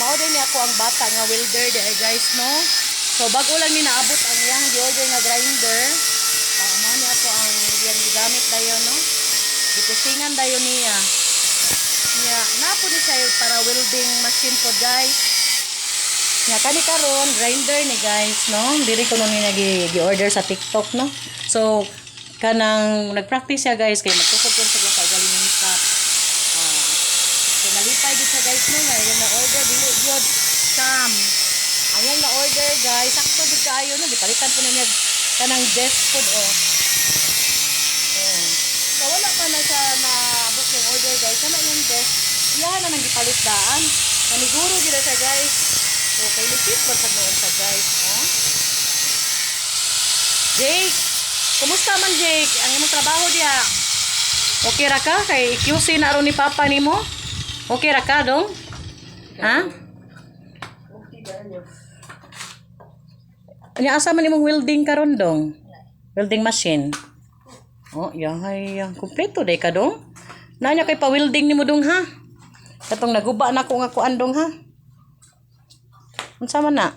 Mao din ako ang bata nga welder di guys no. So bago lang ni naabot ang iyang gi-order nga grinder. Mao ni ako ang iyang gigamit dayon no. Gitusingan dayon niya. Nya napo ni siya para welding machine po guys. Nya kani karon grinder ni guys no. Diri ko ni gi-order sa TikTok no. So kanang nagpractice siya guys kay magtukod ko sa kagalingon sa so nalipay gid siya guys no nga yung na-order dili gyud scam. Ayan na order guys, sakto gid kaayo no, gipalitan po na niya kanang desk food oh. So wala pa na siya naabot yung order guys, kana yung desk. Iyahan na nang gipalit daan. Maniguro gid siya guys. So kay lipit ba sa noon sa guys, oh. Jake, kumusta man Jake? Ang imong trabaho diha? Okay ra ka kay QC na ron ni Papa nimo? Okay ra ka dong? Ha? Anya asa man imong welding karon dong? Welding machine. Oh, yahay yang kompleto day ka dong. Nanya kay pa welding nimo dong ha? Katong naguba na ko nga kuan dong ha. Unsa man na?